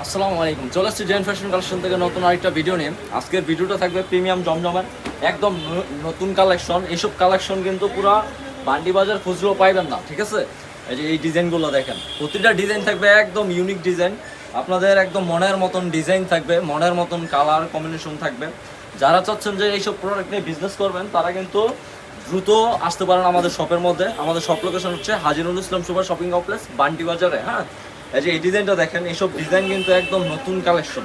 আসসালামু আলাইকুম। চলে আসছি জেন ফ্যাশন কালেকশন থেকে নতুন আরেকটা ভিডিও নিয়ে। আজকের ভিডিওটা থাকবে প্রিমিয়াম জমজমের একদম নতুন কালেকশন। এইসব কালেকশন কিন্তু পুরা বান্ডি বাজার খুচরো পাইবেন না, ঠিক আছে? এই যে এই ডিজাইনগুলো দেখেন, প্রতিটা ডিজাইন থাকবে একদম ইউনিক ডিজাইন, আপনাদের একদম মনের মতন ডিজাইন থাকবে, মনের মতন কালার কম্বিনেশন থাকবে। যারা চাচ্ছেন যে এইসব প্রোডাক্ট নিয়ে বিজনেস করবেন তারা কিন্তু দ্রুত আসতে পারেন আমাদের শপের মধ্যে। আমাদের শপ লোকেশন হচ্ছে হাজিরুল ইসলাম সুপার শপিং কমপ্লেক্স, বান্ডি বাজারে। হ্যাঁ, এই যে এই ডিজাইনটা দেখেন, এইসব ডিজাইন কিন্তু একদম নতুন কালেকশন।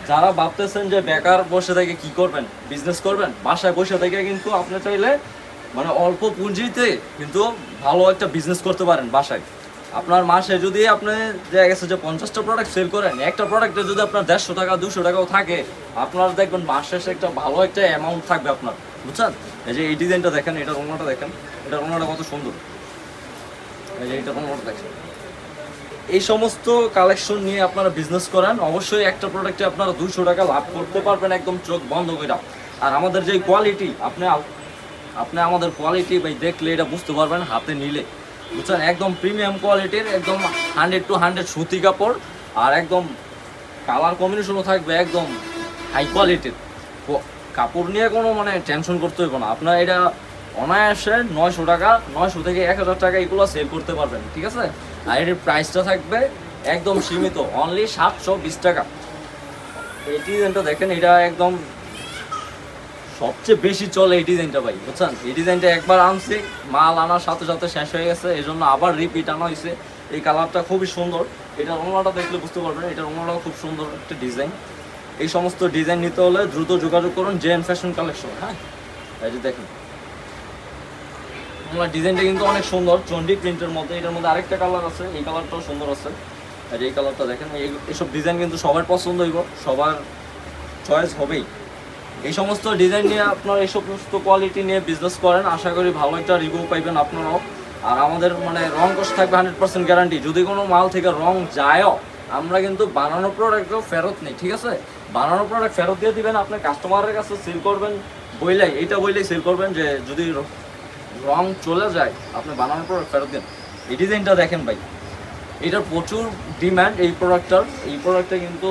যারা ভাবতেছেন যে বেকার বসে থেকে কি করবেন, বিজনেস করবেন, বাসায় বসে থেকে কিন্তু আপনি চাইলে মানে অল্প পুঁজিতে কিন্তু ভালো একটা বিজনেস করতে পারেন বাসায়। আপনার মাসে যদি আপনি দেখা গেছে যে 50টা প্রোডাক্ট সেল করেন, একটা প্রোডাক্টে যদি আপনার 150 টাকা 200 টাকাও থাকে, আপনার দেখবেন মাস শেষে একটা ভালো একটা অ্যামাউন্ট থাকবে আপনার, বুঝছেন? এই যে এই ডিজাইনটা দেখেন, এটার ওড়নাটা দেখেন, এটার ওড়নাটা কত সুন্দর। এই যে এটার ওড়নাটা দেখেন। এই সমস্ত কালেকশন নিয়ে আপনারা বিজনেস করেন, অবশ্যই একটা প্রোডাক্টে আপনারা 200 টাকা লাভ করতে পারবেন একদম চোখ বন্ধ করে। আর আমাদের যে কোয়ালিটি, আপনি আমাদের কোয়ালিটি ভাই দেখলে এটা বুঝতে পারবেন হাতে নিলে, বুঝছেন? একদম প্রিমিয়াম কোয়ালিটির, একদম 100 to 100 সুতি কাপড়, আর একদম কালার কম্বিনেশনও থাকবে একদম হাই কোয়ালিটির। কাপড় নিয়ে কোনো মানে টেনশন করতে হবে না। আপনার এটা অনায়াসে 900 টাকা, 900 থেকে 1000 টাকা এগুলো সেল করতে পারবেন, ঠিক আছে? আর এটির প্রাইসটা থাকবে একদম সীমিত, অনলি 720 টাকা। এই ডিজাইনটা দেখেন, এটা একদম সবচেয়ে বেশি চলে এই ডিজাইনটা ভাই, বুঝছেন? এই ডিজাইনটা একবার আনছি, মাল আনার সাথে সাথে শেষ হয়ে গেছে, এই জন্য আবার রিপিট আনা হয়েছে। এই কালারটা খুবই সুন্দর, এটার ওড়নাটা দেখলে বুঝতে পারবেন, এটার ওড়নাটাও খুব সুন্দর একটা ডিজাইন। এই সমস্ত ডিজাইন নিতে হলে দ্রুত যোগাযোগ করুন জেন ফ্যাশন কালেকশন। হ্যাঁ, এই যে দেখেন আমার ডিজাইনটা কিন্তু অনেক সুন্দর, চন্ডি প্রিন্টের মধ্যে। এটার মধ্যে আরেকটা কালার আছে, এই কালারটাও সুন্দর আছে। আর এই কালারটা দেখেন, এইসব ডিজাইন কিন্তু সবার পছন্দ হইব, সবার চয়েস হবেই। এই সমস্ত ডিজাইন নিয়ে আপনার এই সমস্ত কোয়ালিটি নিয়ে বিজনেস করেন, আশা করি ভালো একটা রিভিউ পাইবেন আপনারাও। আর আমাদের মানে রং কষ থাকবে 100% গ্যারান্টি। যদি কোনো মাল থেকে রং যায়ও, আমরা কিন্তু বানানো প্রোডাক্টও ফেরত নেই, ঠিক আছে? বানানো প্রোডাক্ট ফেরত দিয়ে দিবেন, আপনি কাস্টমারের কাছে সেল করবেন বইলাই, এইটা বইলেই সেল করবেন যে যদি রং চলে যায় আপনি বানানোর প্রোডাক্ট ফেরত দেন। এই ডিজাইনটা দেখেন ভাই, এটার প্রচুর ডিমান্ড এই প্রোডাক্টটার। এই প্রোডাক্টটা কিন্তু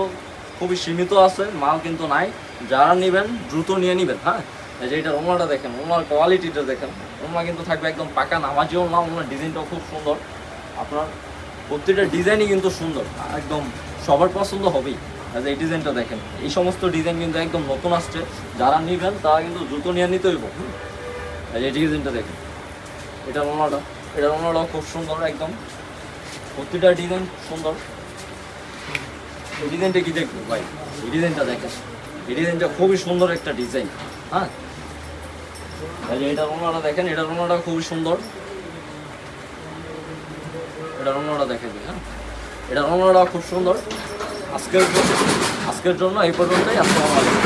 খুবই সীমিত আছে, মাল কিন্তু নাই। যারা নেবেন দ্রুত নিয়ে নেবেন। হ্যাঁ, এই যে এটার ওড়নাটা দেখেন, ওড়নার কোয়ালিটিটা দেখেন। ওড়না কিন্তু থাকবে একদম পাকা নামাজি ওড়না। ওড়নার ডিজাইনটাও খুব সুন্দর, আপনার প্রত্যেকটা ডিজাইনই কিন্তু সুন্দর, একদম সবার পছন্দ হবেই। এই ডিজাইনটা দেখেন, এই সমস্ত ডিজাইন কিন্তু একদম নতুন আসছে, যারা নেবেন তারা কিন্তু দ্রুত নিয়ে নিতে হইব। এই ডিজাইনটা দেখেন, এটার ওড়নাটাও খুব সুন্দর, একদম প্রতিটা ডিজাইন সুন্দর। এই ডিজাইনটা কি দেখবো ভাই, এই ডিজাইনটা দেখেন, এই ডিজাইনটা খুবই সুন্দর একটা ডিজাইন। হ্যাঁ, এই যে এটার ওড়নাটা দেখেন, এটার ওড়নাটা খুবই সুন্দর, এটার ওড়নাটা দেখেন। হ্যাঁ, এটার ওড়নাটা খুব সুন্দর। আজকের জন্য এই পর্যন্তই। আসসালামু আলাইকুম।